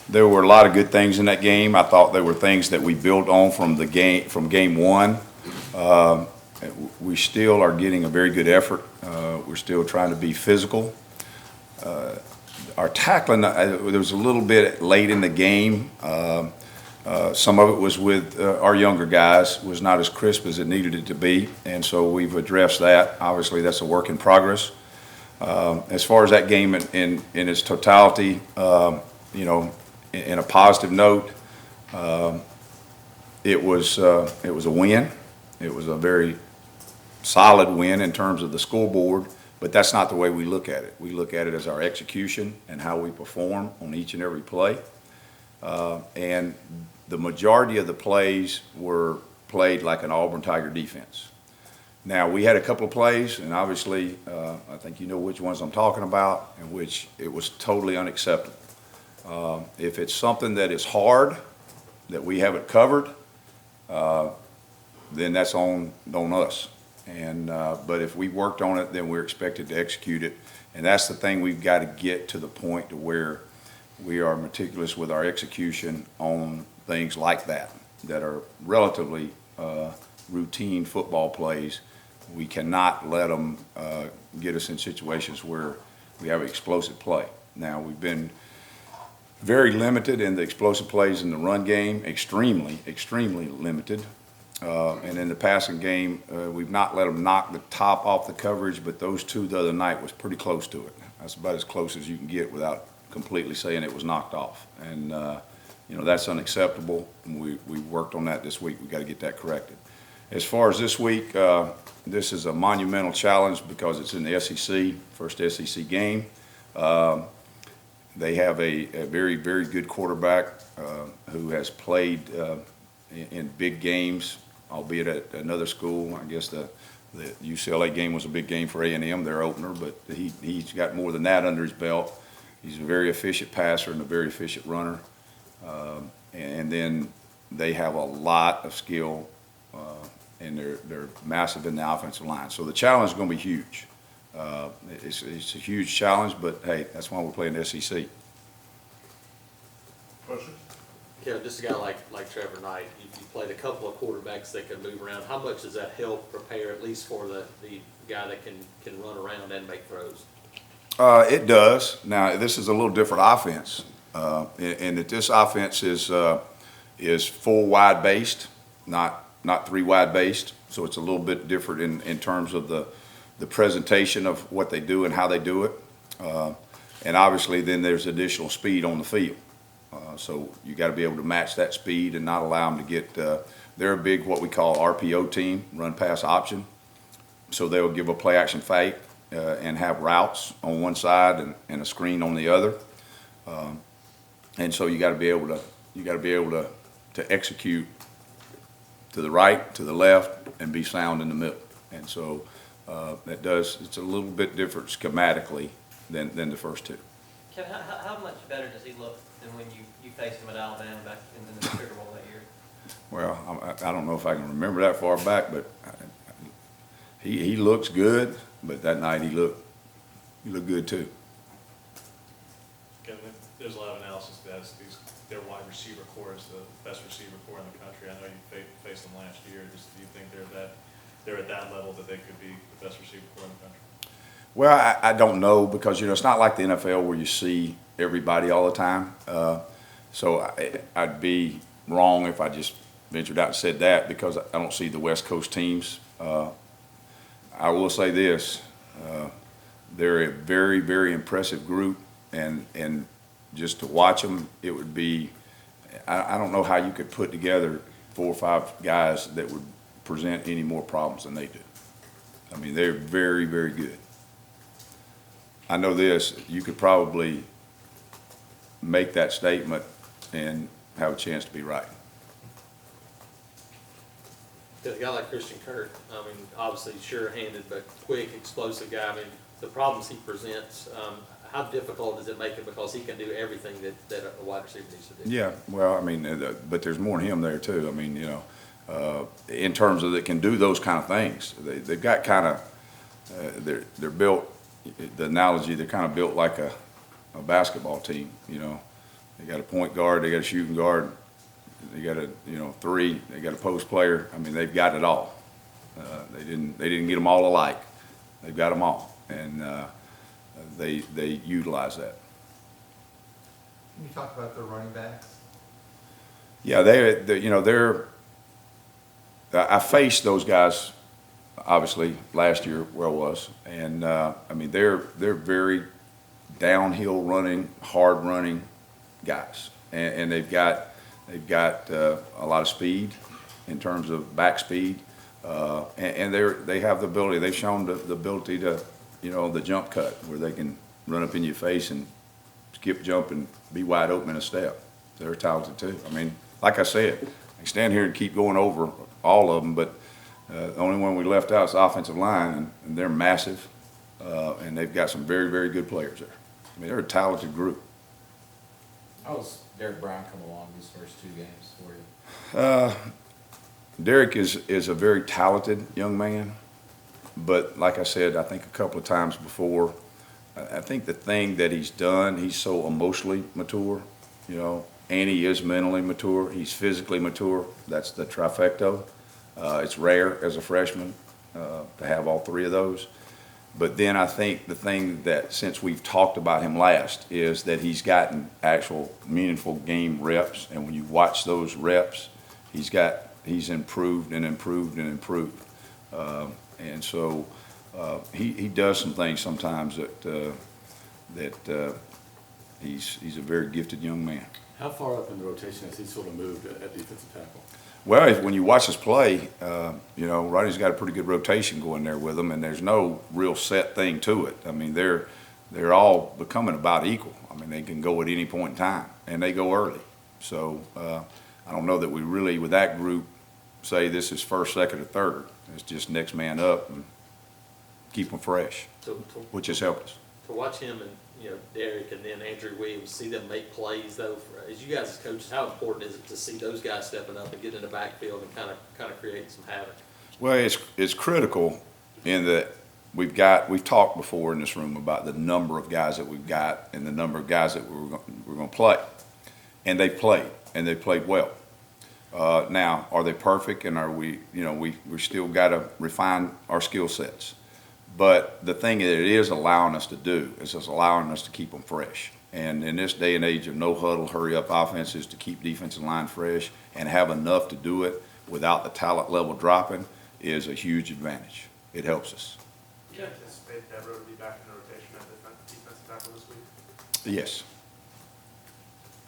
There were a lot of good things in that game. I thought there were things that we built on from game one. We still are getting a very good effort. We're still trying to be physical. Our tackling, there was a little bit late in the game. Some of it was with our younger guys, was not as crisp as it needed it to be, and so we've addressed that. Obviously, that's a work in progress. As far as that game in its totality, in a positive note, it was a win. It was a very solid win in terms of the scoreboard, but that's not the way we look at it. We look at it as our execution and how we perform on each and every play. And the majority of the plays were played like an Auburn Tiger defense. Now, we had a couple of plays, and obviously, I think you know which ones I'm talking about, in which it was totally unacceptable. If it's something that is hard, that we haven't covered, then that's on us. But if we worked on it, then we're expected to execute it. And that's the thing, we've got to get to the point to where we are meticulous with our execution on things like that are relatively routine football plays. We cannot let them get us in situations where we have an explosive play. Now, we've been very limited in the explosive plays in the run game, extremely limited. And in the passing game, we've not let them knock the top off the coverage, but those two the other night was pretty close to it. That's about as close as you can get without completely saying it was knocked off. And, that's unacceptable. And we worked on that this week. We've got to get that corrected. As far as this week, this is a monumental challenge because it's in the SEC, first SEC game. They have a very, very good quarterback who has played in big games, albeit at another school. I guess the UCLA game was a big game for A&M, their opener, but he's got more than that under his belt. He's a very efficient passer and a very efficient runner. And then they have a lot of skill, and they're massive in the offensive line. So the challenge is going to be huge. It's a huge challenge, but hey, that's why we're playing the SEC. Questions? Yeah, just a guy like Trevor Knight, you played a couple of quarterbacks that can move around. How much does that help prepare, at least for the guy that can run around and make throws? It does. Now, this is a little different offense, and that this offense is full wide based, not three wide based. So it's a little bit different in terms of the presentation of what they do and how they do it. And obviously, then there's additional speed on the field. So you got to be able to match that speed and not allow them to get. They're a big what we call RPO team, run pass option. So they'll give a play action fake and have routes on one side and a screen on the other. And so you got to be able to execute to the right, to the left, and be sound in the middle. And so it's a little bit different schematically than the first two. Kevin, how much better does he look than when you faced him at Alabama back in the Sugar Bowl that year? Well, I don't know if I can remember that far back, but he looks good. But that night he looked good too. Kevin, there's a lot of analysis that their wide receiver core is the best receiver core in the country. I know you faced them last year. Do you think they're at that level that they could be the best receiver core in the country? Well, I don't know because it's not like the NFL where you see everybody all the time. So I'd be wrong if I just ventured out and said that because I don't see the West Coast teams. I will say this: they're a very, very impressive group, and just to watch them, it would be. I don't know how you could put together 4 or 5 guys that would present any more problems than they do. I mean, they're very, very good. I know this: you could probably make that statement and have a chance to be right. A guy like Christian Kirk, I mean, obviously sure-handed, but quick, explosive guy. I mean, the problems he presents, how difficult does it make it because he can do everything that a wide receiver needs to do? Yeah, well, I mean, but there's more than him there too. I mean, in terms of that can do those kind of things. They've got kind of, they're built. The analogy, they're kind of built like a basketball team. They got a point guard, they got a shooting guard, they got a, three, they got a post player. I mean, they've got it all. They didn't get them all alike. They've got them all, and they utilize that. Can you talk about the running backs? Yeah, they're. I faced those guys, obviously last year where I was, and I mean they're very downhill running, hard running guys, and they've got a lot of speed in terms of back speed, and they have the ability. They've shown the ability to, the jump cut where they can run up in your face and skip, jump, and be wide open in a step. They're talented too. I mean, like I said, I can stand here and keep going over all of them, but the only one we left out is the offensive line, and they're massive, and they've got some very, very good players there. I mean, they're a talented group. How's Derek Brown come along these first 2 games for you? Derek is a very talented young man, but like I said, I think a couple of times before, I think the thing that he's done, he's so emotionally mature, and he is mentally mature. He's physically mature. That's the trifecta. It's rare as a freshman to have all 3 of those. But then I think the thing that, since we've talked about him last, is that he's gotten actual meaningful game reps, and when you watch those reps, he's improved and improved and improved. And so he does some things sometimes that he's a very gifted young man. How far up in the rotation has he sort of moved at defensive tackle? Well, when you watch us play, Rodney's got a pretty good rotation going there with them, and there's no real set thing to it. I mean, they're all becoming about equal. I mean, they can go at any point in time, and they go early. So I don't know that we really, with that group, say this is first, second, or third. It's just next man up and keep them fresh, which has helped us. To watch him and, Derek and then Andrew Williams, see them make plays though, as you guys as coaches, how important is it to see those guys stepping up and get in the backfield and kind of create some havoc? Well, it's critical in that we've talked before in this room about the number of guys that we've got and the number of guys that we're going to play, and they played well. Now, are they perfect? And are we still got to refine our skill sets. But the thing that it is allowing us to do is it's allowing us to keep them fresh. And in this day and age of no huddle, hurry up offenses, to keep defensive line fresh and have enough to do it without the talent level dropping is a huge advantage. It helps us. Do you anticipate Deborah to be back in the rotation at defensive tackle this week? Yes.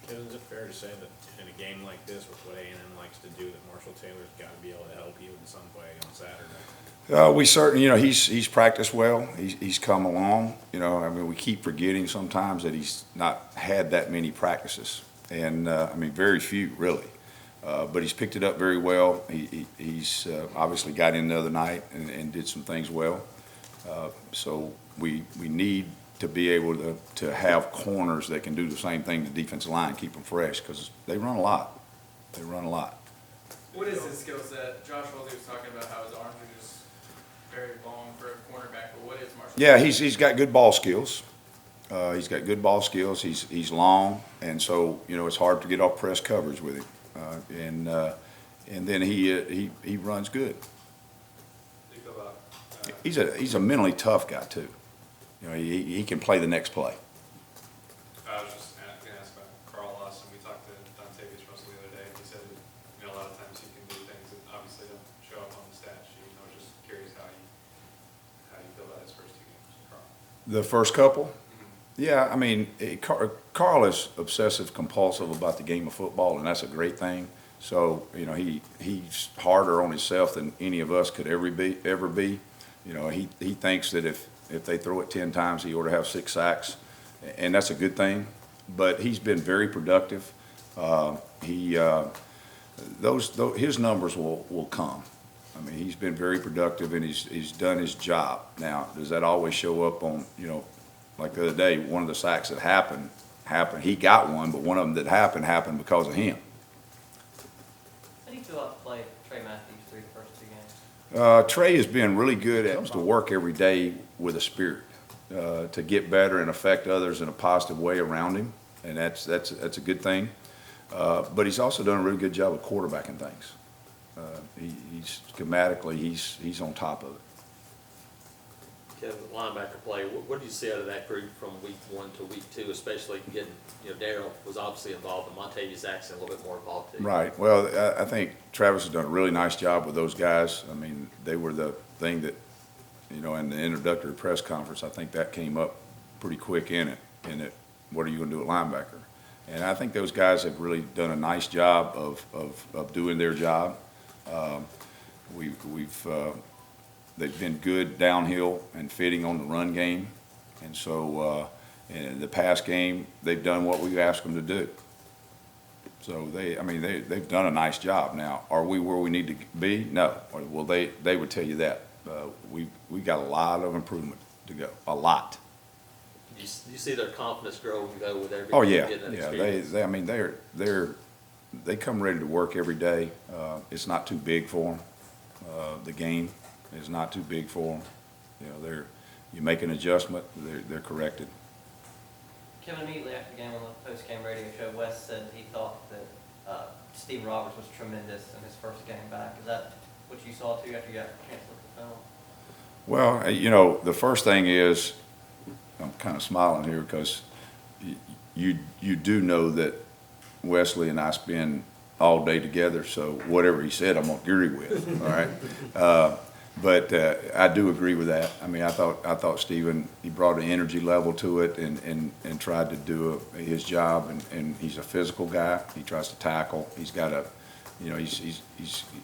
Kevin, is it fair to say that in a game like this, with what A&M likes to do, that Marshall Taylor's got to be able to help you in some way on Saturday? We certainly, he's practiced well. He's come along. I mean, we keep forgetting sometimes that he's not had that many practices, and very few really. But he's picked it up very well. He's obviously got in the other night and did some things well. So we need to be able to have corners that can do the same thing to the defensive line, keep them fresh, because they run a lot. What is his skill set? Josh Wilder was talking about how his arms are just very long for a cornerback, but what is Marshall? Yeah, he's got good ball skills. He's long, and so it's hard to get off press coverage with him. And then he runs good. Think about, He's a mentally tough guy too. He can play the next play. I was just going to ask about Carl Lawson. We talked to Dontavius Russell the other day, and he said that, a lot of times he can do things that obviously don't show up on the stat sheet. I was just curious how you feel about his first 2 games, Carl. The first couple? Yeah, Carl is obsessive compulsive about the game of football, and that's a great thing. So, he's harder on himself than any of us could ever be. He thinks that if they throw it 10 times, he ought to have 6 sacks, and that's a good thing. But he's been very productive. His numbers will come. He's been very productive, and he's done his job. Now, does that always show up on, like the other day, one of the sacks that happened. He got one, but one of them that happened because of him. How do you feel about the play of Trey Matthews through the first 2 games? Trey has been really good at to work every day with a spirit to get better and affect others in a positive way around him. and that's a good thing. But he's also done a really good job of quarterbacking things. He's schematically, he's on top of it. Kevin, the linebacker play, what did you see out of that group from week 1 to week 2, especially getting, Darryl was obviously involved, but Montavious Jackson a little bit more involved too. Right. Well, I think Travis has done a really nice job with those guys. I mean, they were the thing that, in the introductory press conference, I think that came up pretty quick in it, what are you going to do at linebacker? And I think those guys have really done a nice job of doing their job. They've been good downhill and fitting on the run game. And so in the pass game, they've done what we asked them to do. So they've done a nice job. Now, are we where we need to be? No. Well, they would tell you that. We got a lot of improvement to go, a lot. You see their confidence grow though with every Oh, yeah, getting that yeah, experience. they come ready to work every day. It's not too big for them. The game is not too big for them. You make an adjustment, they're corrected. Kevin, immediately after the game on the post-game radio show, Wes said he thought that Steve Roberts was tremendous in his first game back. Is that what you saw too after you got a chance to look at the film? Well, the first thing is, I'm kind of smiling here because you do know that Wesley and I spend all day together, so whatever he said, I'm gonna agree with. All right, but I do agree with that. I mean, I thought Stephen, he brought an energy level to it and tried to do his job, and he's a physical guy. He tries to tackle. He's got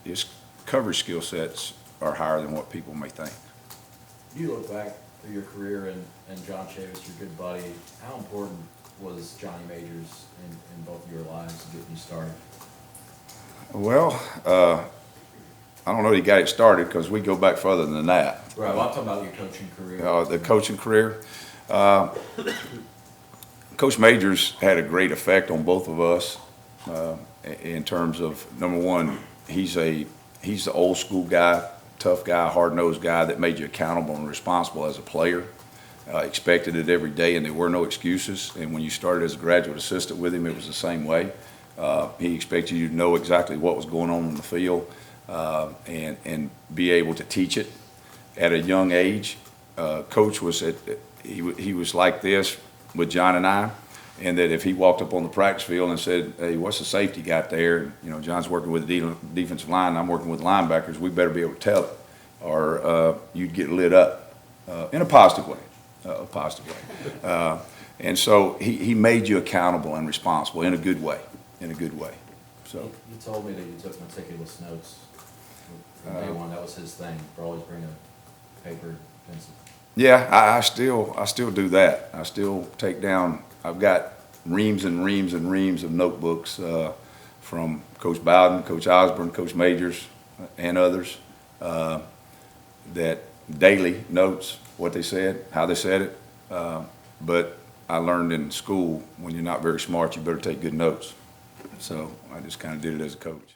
his coverage skill sets are higher than what people may think. You look back through your career and John Chavis, your good buddy, how important was Johnny Majors in both of your lives getting you started? Well, I don't know he got it started because we go back further than that. Right, well, I'm talking about your coaching career. The coaching career. Coach Majors had a great effect on both of us in terms of, number one, he's the old school guy, tough guy, hard-nosed guy that made you accountable and responsible as a player. Expected it every day, and there were no excuses. And when you started as a graduate assistant with him, it was the same way. He expected you to know exactly what was going on in the field and be able to teach it at a young age. Coach was he was like this with John and I, and that if he walked up on the practice field and said, "Hey, what's the safety got there?" John's working with the defensive line, and I'm working with linebackers. We better be able to tell it, or you'd get lit up in a positive way. And so he made you accountable and responsible in a good way. So You told me that you took meticulous notes from day one. That was his thing, for always bring a paper, pencil. yeah, I still do that. I still take down. I've got reams and reams and reams of notebooks from Coach Bowden, Coach Osborne, Coach Majors, and others that daily notes what they said, how they said it. But I learned in school, when you're not very smart, you better take good notes. So I just kind of did it as a coach.